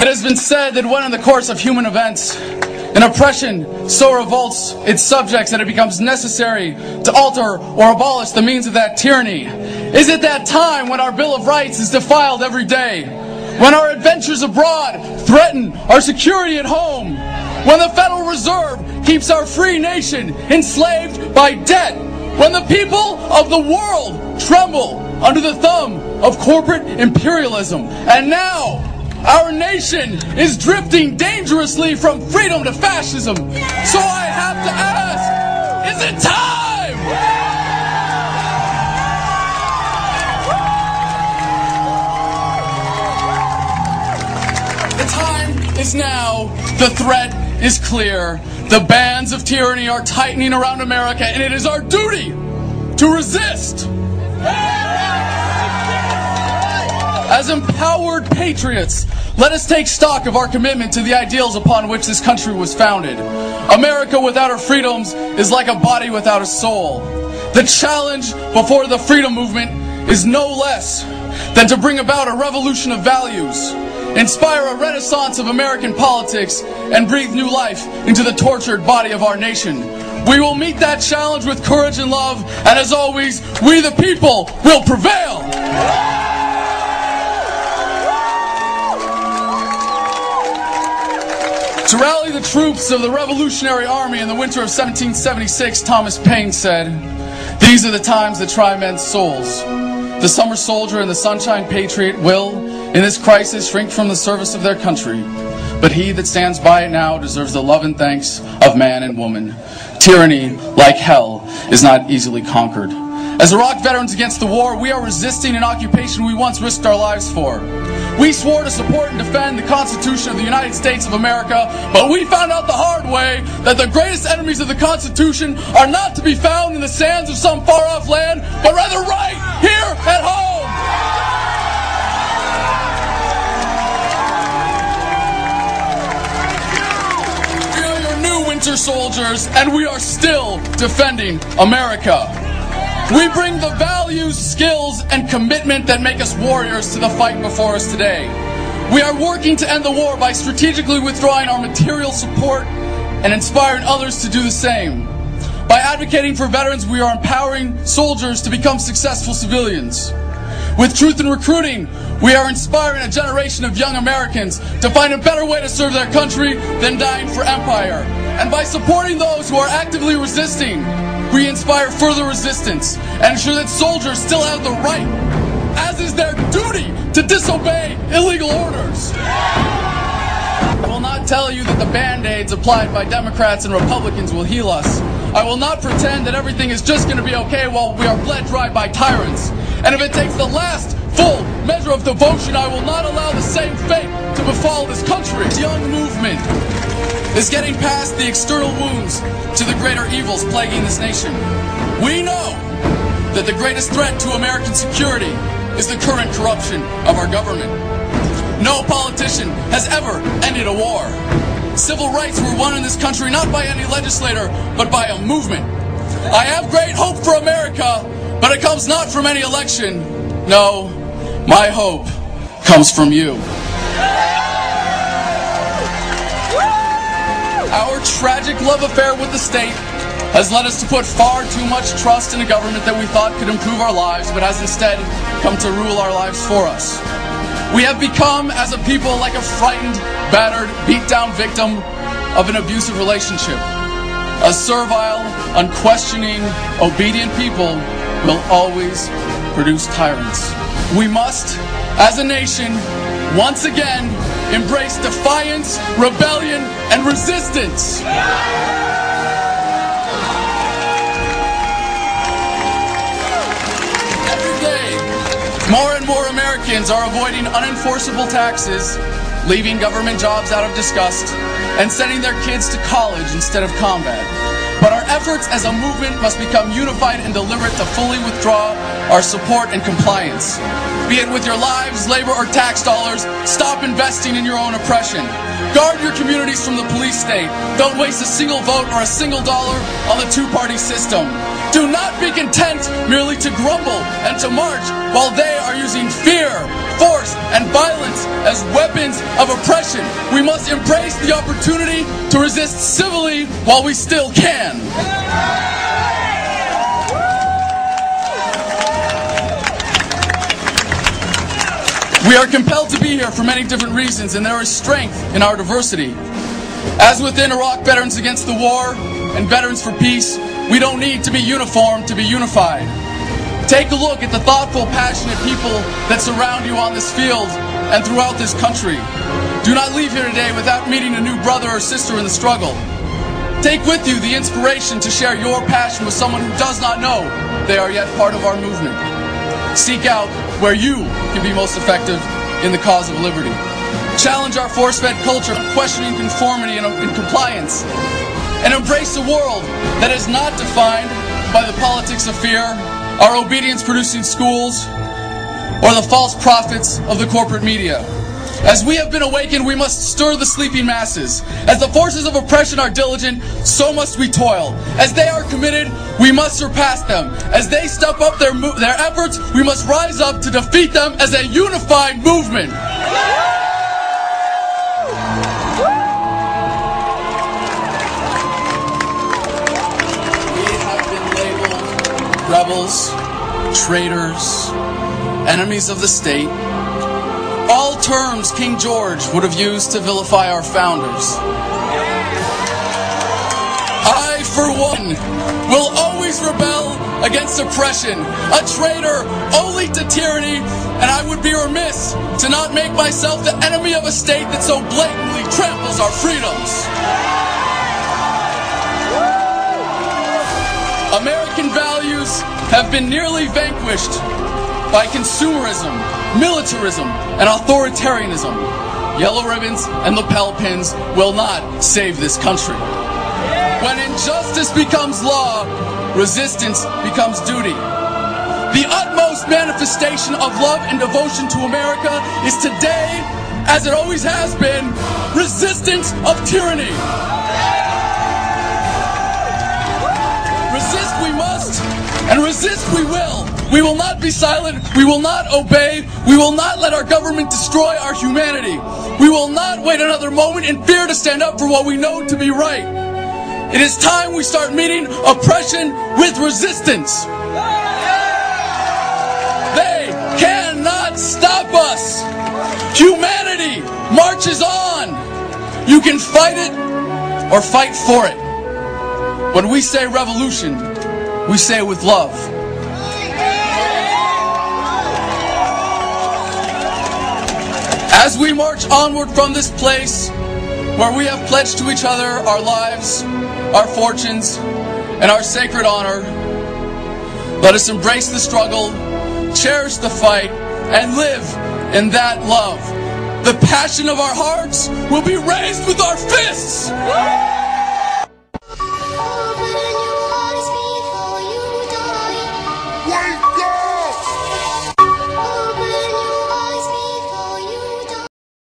It has been said that when in the course of human events, an oppression so revolts its subjects that it becomes necessary to alter or abolish the means of that tyranny. Is it that time when our Bill of Rights is defiled every day? When our adventures abroad threaten our security at home? When the Federal Reserve keeps our free nation enslaved by debt? When the people of the world tremble under the thumb of corporate imperialism? And now, our nation is drifting dangerously from freedom to fascism. So I have to ask, is it time? The time is now. The threat is clear. The bands of tyranny are tightening around America, and it is our duty to resist. As empowered patriots, let us take stock of our commitment to the ideals upon which this country was founded. America without her freedoms is like a body without a soul. The challenge before the freedom movement is no less than to bring about a revolution of values, inspire a renaissance of American politics, and breathe new life into the tortured body of our nation. We will meet that challenge with courage and love, and as always, we the people will prevail. To rally the troops of the Revolutionary Army in the winter of 1776, Thomas Paine said, "These are the times that try men's souls. The summer soldier and the sunshine patriot will, in this crisis, shrink from the service of their country. But he that stands by it now deserves the love and thanks of man and woman. Tyranny, like hell, is not easily conquered." As Iraq veterans against the war, we are resisting an occupation we once risked our lives for. We swore to support and defend the Constitution of the United States of America, but we found out the hard way that the greatest enemies of the Constitution are not to be found in the sands of some far-off land, but rather right here at home. We are your new winter soldiers, and we are still defending America. We bring the values, skills, and commitment that make us warriors to the fight before us today. We are working to end the war by strategically withdrawing our material support and inspiring others to do the same. By advocating for veterans, we are empowering soldiers to become successful civilians. With Truth in Recruiting, we are inspiring a generation of young Americans to find a better way to serve their country than dying for empire. And by supporting those who are actively resisting, we inspire further resistance and ensure that soldiers still have the right, as is their duty, to disobey illegal orders. I will not tell you that the Band-Aids applied by Democrats and Republicans will heal us. I will not pretend that everything is just going to be okay while we are bled dry by tyrants. And if it takes the last full measure of devotion, I will not allow the same fate to befall this country. This young movement is getting past the external wounds to the greater evils plaguing this nation. We know that the greatest threat to American security is the current corruption of our government. No politician has ever ended a war. Civil rights were won in this country not by any legislator, but by a movement. I have great hope for America, but it comes not from any election. No, my hope comes from you. Our tragic love affair with the state has led us to put far too much trust in a government that we thought could improve our lives, but has instead come to rule our lives for us. We have become, as a people, like a frightened, battered, beat-down victim of an abusive relationship. A servile, unquestioning, obedient people will always produce tyrants. We must, as a nation, once again, embrace defiance, rebellion, and resistance. Every day, more and more Americans are avoiding unenforceable taxes, leaving government jobs out of disgust, and sending their kids to college instead of combat. But our efforts as a movement must become unified and deliberate to fully withdraw our support and compliance. be it with your lives, labor, or tax dollars, stop investing in your own oppression. Guard your communities from the police state. Don't waste a single vote or a single dollar on the two-party system. Do not be content merely to grumble and to march while they are using fear, force, and violence as weapons of oppression. We must embrace the opportunity to resist civilly while we still can. We are compelled to be here for many different reasons, and there is strength in our diversity. As within Iraq Veterans Against the War and Veterans for Peace, we don't need to be uniform to be unified. Take a look at the thoughtful, passionate people that surround you on this field and throughout this country. Do not leave here today without meeting a new brother or sister in the struggle. Take with you the inspiration to share your passion with someone who does not know they are yet part of our movement. Seek out where you can be most effective in the cause of liberty. Challenge our force-fed culture of questioning conformity and compliance, and embrace a world that is not defined by the politics of fear, our obedience-producing schools, or the false prophets of the corporate media. As we have been awakened, we must stir the sleeping masses. As the forces of oppression are diligent, so must we toil. As they are committed, we must surpass them. As they step up their efforts, we must rise up to defeat them as a unified movement. We have been labeled rebels, traitors, enemies of the state. All terms King George would have used to vilify our founders. I, for one, will always rebel against oppression, a traitor only to tyranny, and I would be remiss to not make myself the enemy of a state that so blatantly tramples our freedoms. American values have been nearly vanquished by consumerism, militarism, and authoritarianism. Yellow ribbons and lapel pins will not save this country. When injustice becomes law, resistance becomes duty. The utmost manifestation of love and devotion to America is today, as it always has been, resistance of tyranny. Resist we must, and resist we will. We will not be silent. We will not obey. We will not let our government destroy our humanity. We will not wait another moment in fear to stand up for what we know to be right. It is time we start meeting oppression with resistance. They cannot stop us. Humanity marches on. You can fight it or fight for it. When we say revolution, we say it with love. As we march onward from this place where we have pledged to each other our lives, our fortunes, and our sacred honor, let us embrace the struggle, cherish the fight, and live in that love. The passion of our hearts will be raised with our fists! Open your eyes before you die. Yeah.